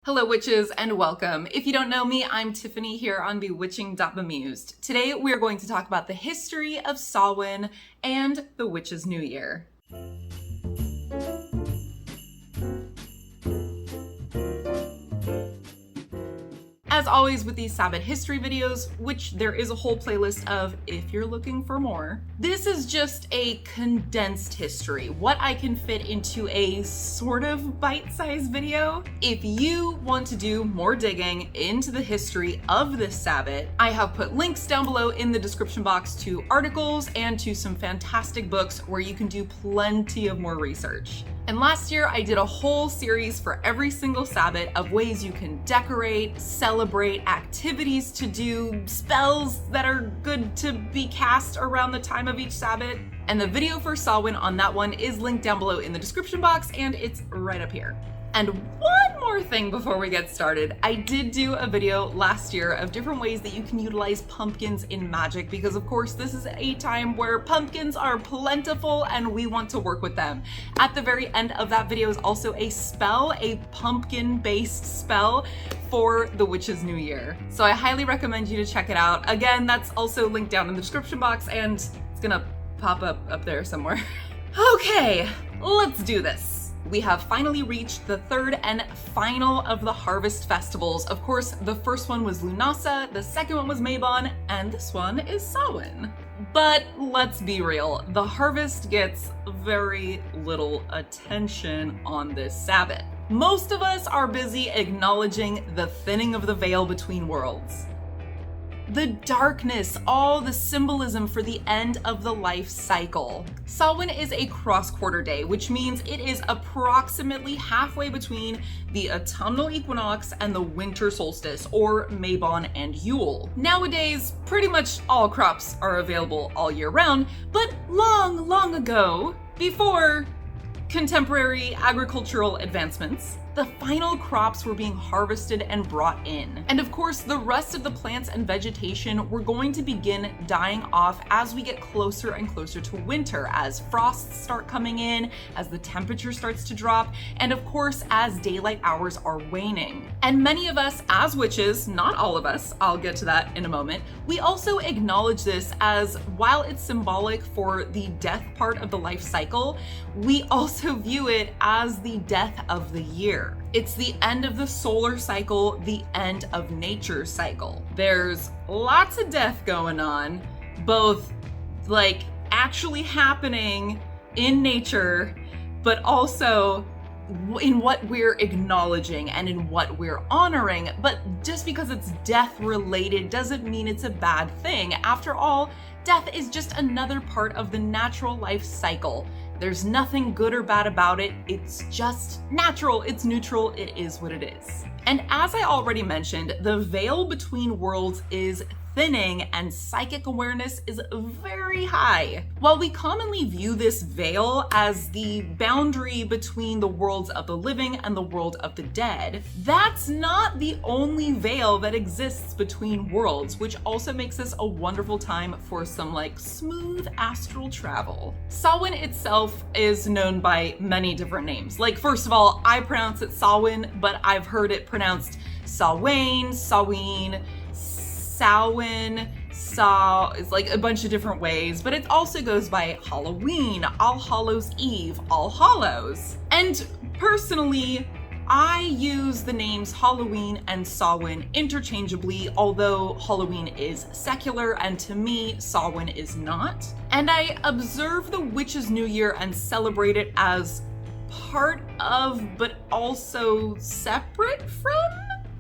Hello witches and welcome. If you don't know me, I'm Tiffany here on Bewitching.Bemused. Today we are going to talk about the history of Sawwin and the Witch's New Year. As always with these Sabbath history videos, which there is a whole playlist of if you're looking for more, this is just a condensed history, what I can fit into a sort of bite-sized video. If you want to do more digging into the history of this Sabbath, I have put links down below in the description box to articles and to some fantastic books where you can do plenty of more research. And last year I did a whole series for every single Sabbath of ways you can decorate, celebrate, activities to do, spells that are good to be cast around the time of each Sabbath. And the video for Sawwin on that one is linked down below in the description box and it's right up here. And one more thing before we get started, I did do a video last year of different ways that you can utilize pumpkins in magic because of course this is a time where pumpkins are plentiful and we want to work with them. At the very end of that video is also a spell, a pumpkin-based spell for the Witch's New Year. So I highly recommend you to check it out. Again, that's also linked down in the description box and it's gonna pop up there somewhere. Okay, let's do this. We have finally reached the third and final of the harvest festivals. Of course, the first one was Lunasa, the second one was Mabon, and this one is Sawwin. But let's be real, the harvest gets very little attention on this Sabbath. Most of us are busy acknowledging the thinning of the veil between worlds. The darkness, all the symbolism for the end of the life cycle. Samhain is a cross-quarter day, which means it is approximately halfway between the autumnal equinox and the winter solstice, or Mabon and Yule. Nowadays, pretty much all crops are available all year round, but long, long ago, before contemporary agricultural advancements, the final crops were being harvested and brought in. And of course, the rest of the plants and vegetation were going to begin dying off as we get closer and closer to winter, as frosts start coming in, as the temperature starts to drop, and of course, as daylight hours are waning. And many of us as witches, not all of us, I'll get to that in a moment, we also acknowledge this as, while it's symbolic for the death part of the life cycle, we also view it as the death of the year. It's the end of the solar cycle, the end of nature's cycle. There's lots of death going on, both like actually happening in nature, but also in what we're acknowledging and in what we're honoring. But just because it's death related doesn't mean it's a bad thing. After all, death is just another part of the natural life cycle. There's nothing good or bad about it. It's just natural, it's neutral, it is what it is. And as I already mentioned, the veil between worlds is thinning and psychic awareness is very high. While we commonly view this veil as the boundary between the worlds of the living and the world of the dead, that's not the only veil that exists between worlds, which also makes this a wonderful time for some smooth astral travel. Sawwin itself is known by many different names. First of all, I pronounce it Sawwin, but I've heard it pronounced Sawwain, Sawwin, Samhain, it's a bunch of different ways, but it also goes by Halloween, All Hallows Eve, All Hallows. And personally, I use the names Halloween and Sawwin interchangeably, although Halloween is secular and to me, Sawwin is not. And I observe the Witch's New Year and celebrate it as part of, but also separate from.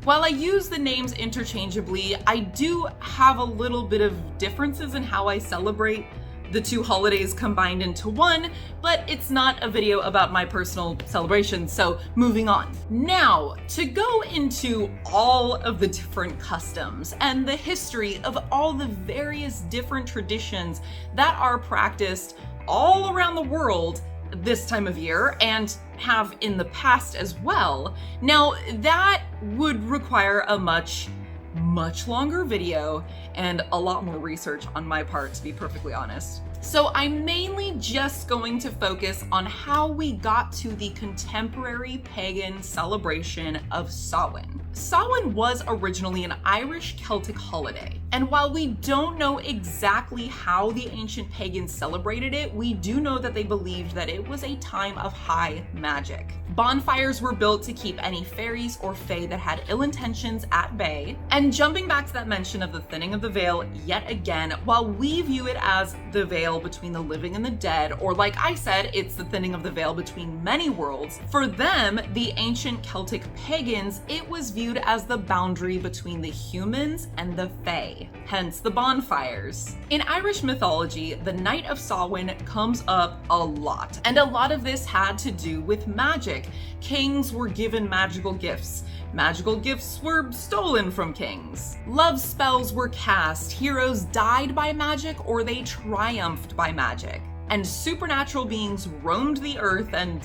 While I use the names interchangeably, I do have a little bit of differences in how I celebrate the two holidays combined into one, but it's not a video about my personal celebrations, so moving on. Now, to go into all of the different customs and the history of all the various different traditions that are practiced all around the world this time of year and have in the past as well. Now, that would require a much much longer video and a lot more research on my part, to be perfectly honest. So I'm mainly just going to focus on how we got to the contemporary pagan celebration of Samhain. Samhain was originally an Irish Celtic holiday, and while we don't know exactly how the ancient pagans celebrated it, we do know that they believed that it was a time of high magic. Bonfires were built to keep any fairies or fae that had ill intentions at bay. And jumping back to that mention of the thinning of the veil yet again, while we view it as the veil between the living and the dead, or like I said, it's the thinning of the veil between many worlds, for them, the ancient Celtic pagans, it was viewed as the boundary between the humans and the fae, hence the bonfires. In Irish mythology, the Knight of Sawwin comes up a lot, and a lot of this had to do with magic. Kings were given magical gifts. Magical gifts were stolen from kings. Love spells were cast. Heroes died by magic or they triumphed by magic. And supernatural beings roamed the earth and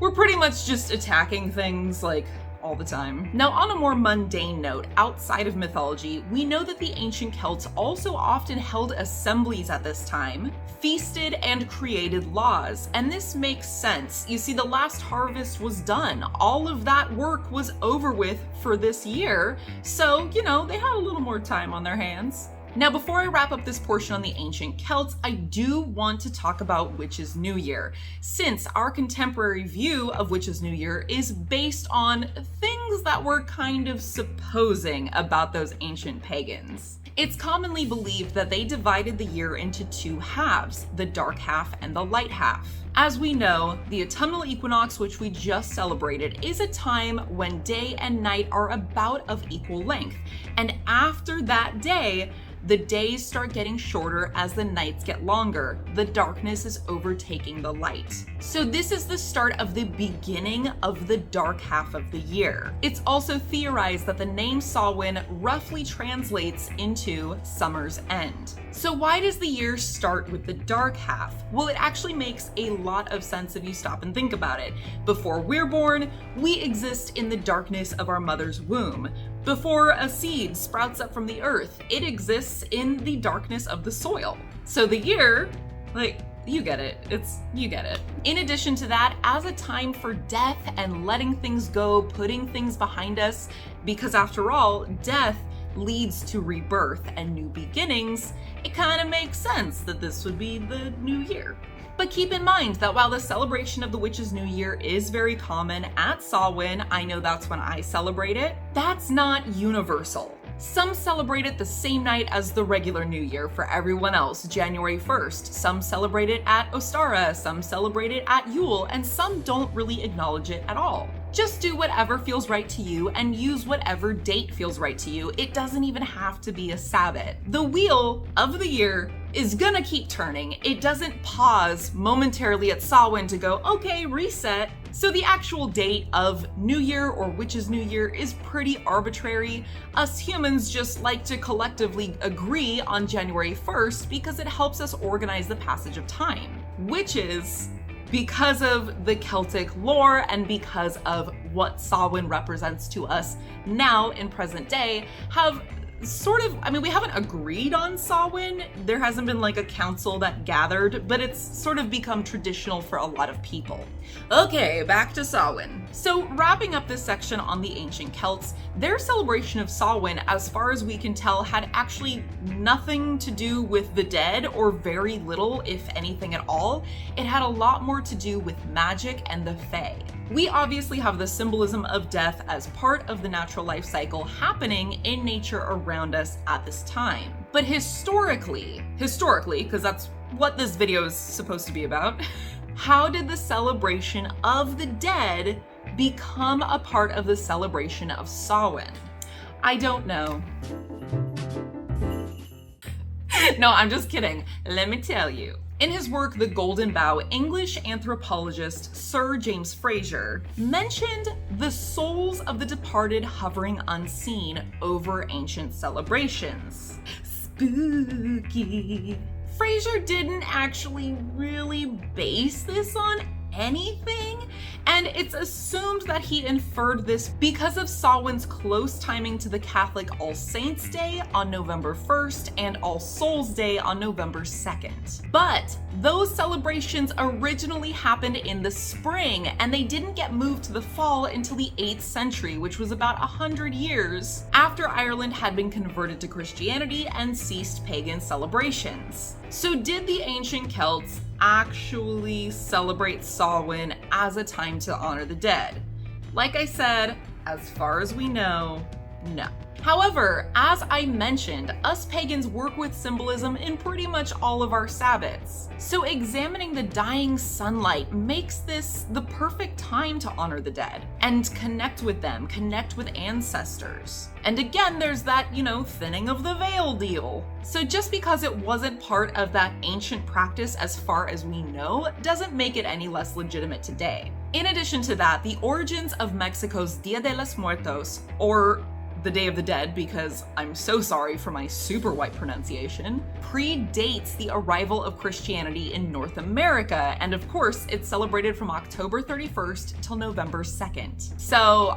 were pretty much just attacking things like all the time. Now, on a more mundane note, outside of mythology, we know that the ancient Celts also often held assemblies at this time, feasted, and created laws. And this makes sense. You see, the last harvest was done. All of that work was over with for this year. So, you know, they had a little more time on their hands. Now, before I wrap up this portion on the ancient Celts, I do want to talk about Witches' New Year, since our contemporary view of Witches' New Year is based on things that we're kind of supposing about those ancient pagans. It's commonly believed that they divided the year into two halves, the dark half and the light half. As we know, the autumnal equinox, which we just celebrated, is a time when day and night are about of equal length. And after that day, the days start getting shorter as the nights get longer. The darkness is overtaking the light. So this is the start of the beginning of the dark half of the year. It's also theorized that the name Samhain roughly translates into summer's end. So why does the year start with the dark half? Well, it actually makes a lot of sense if you stop and think about it. Before we're born, we exist in the darkness of our mother's womb. Before a seed sprouts up from the earth, it exists in the darkness of the soil. So the year, you get it. You get it. In addition to that, as a time for death and letting things go, putting things behind us, because after all, death leads to rebirth and new beginnings, it kind of makes sense that this would be the new year. But keep in mind that while the celebration of the Witches' New Year is very common at Samhain, I know that's when I celebrate it, that's not universal. Some celebrate it the same night as the regular New Year for everyone else, January 1st. Some celebrate it at Ostara, some celebrate it at Yule, and some don't really acknowledge it at all. Just do whatever feels right to you and use whatever date feels right to you. It doesn't even have to be a Sabbath. The wheel of the year is gonna keep turning. It doesn't pause momentarily at Samhain to go, okay, reset. So the actual date of New Year or Witches' New Year is pretty arbitrary. Us humans just like to collectively agree on January 1st because it helps us organize the passage of time. Witches, because of the Celtic lore and because of what Samhain represents to us now in present day, have we haven't agreed on Samhain. There hasn't been like a council that gathered, but it's sort of become traditional for a lot of people. Okay, back to Samhain. So wrapping up this section on the ancient Celts, their celebration of Samhain, as far as we can tell, had actually nothing to do with the dead, or very little, if anything at all. It had a lot more to do with magic and the fae. We obviously have the symbolism of death as part of the natural life cycle happening in nature around us at this time. But historically, because that's what this video is supposed to be about, how did the celebration of the dead become a part of the celebration of Samhain? I don't know. No, I'm just kidding. Let me tell you. In his work, The Golden Bough, English anthropologist Sir James Frazer mentioned the souls of the departed hovering unseen over ancient celebrations. Spooky. Frazer didn't actually really base this on anything, And it's assumed that he inferred this because of Sawwin's close timing to the Catholic All Saints' Day on November 1st and All Souls' Day on November 2nd. But those celebrations originally happened in the spring, and they didn't get moved to the fall until the 8th century, which was about 100 years after Ireland had been converted to Christianity and ceased pagan celebrations. So did the ancient Celts actually celebrate Samhain as a time to honor the dead? Like I said, as far as we know, no. However, as I mentioned, us pagans work with symbolism in pretty much all of our Sabbats. So examining the dying sunlight makes this the perfect time to honor the dead and connect with them, connect with ancestors. And again, there's that, thinning of the veil deal. So just because it wasn't part of that ancient practice as far as we know, doesn't make it any less legitimate today. In addition to that, the origins of Mexico's Dia de los Muertos, or the Day of the Dead, because I'm so sorry for my super white pronunciation, predates the arrival of Christianity in North America, and of course, it's celebrated from October 31st till November 2nd. So,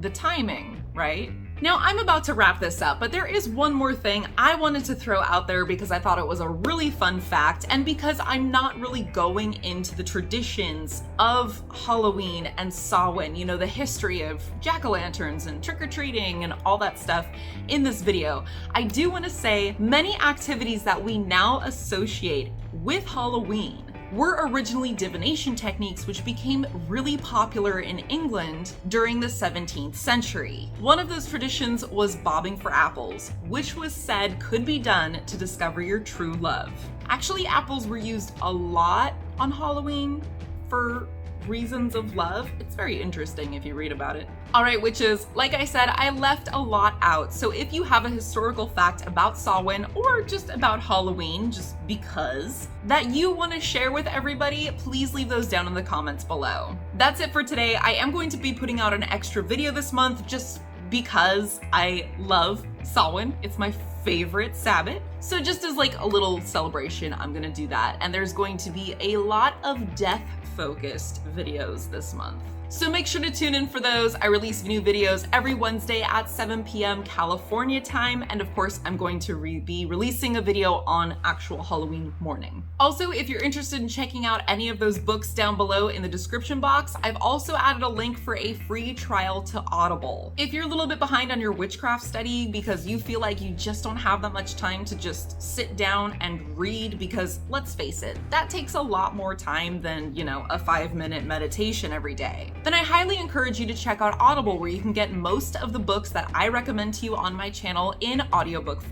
the timing, right? Now, I'm about to wrap this up, but there is one more thing I wanted to throw out there because I thought it was a really fun fact, and because I'm not really going into the traditions of Halloween and Samhain, the history of jack-o'-lanterns and trick-or-treating and all that stuff in this video. I do want to say many activities that we now associate with Halloween were originally divination techniques which became really popular in England during the 17th century. One of those traditions was bobbing for apples, which was said could be done to discover your true love. Actually, apples were used a lot on Halloween for reasons of love. It's very interesting if you read about it. Alright, witches, like I said, I left a lot out, so if you have a historical fact about Samhain or just about Halloween, just because, that you want to share with everybody, please leave those down in the comments below. That's it for today. I am going to be putting out an extra video this month just because I love Samhain. It's my favorite Sabbath. So just as like a little celebration, I'm gonna do that. And there's going to be a lot of death-focused videos this month. So make sure to tune in for those. I release new videos every Wednesday at 7 p.m. California time. And of course, I'm going to be releasing a video on actual Halloween morning. Also, if you're interested in checking out any of those books down below in the description box, I've also added a link for a free trial to Audible. If you're a little bit behind on your witchcraft study because you feel like you just don't have that much time to just sit down and read, because let's face it, that takes a lot more time than, a 5-minute meditation every day, then I highly encourage you to check out Audible, where you can get most of the books that I recommend to you on my channel in audiobook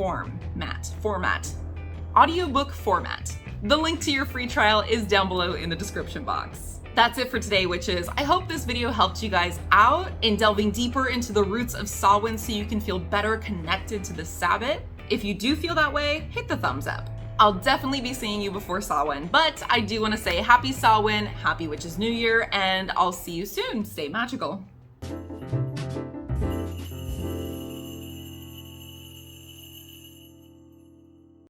audiobook format. The link to your free trial is down below in the description box. That's it for today, witches. I hope this video helped you guys out in delving deeper into the roots of Samhain so you can feel better connected to the Sabbath. If you do feel that way, hit the thumbs up. I'll definitely be seeing you before Samhain, but I do want to say happy Samhain, happy Witches New Year, and I'll see you soon. Stay magical.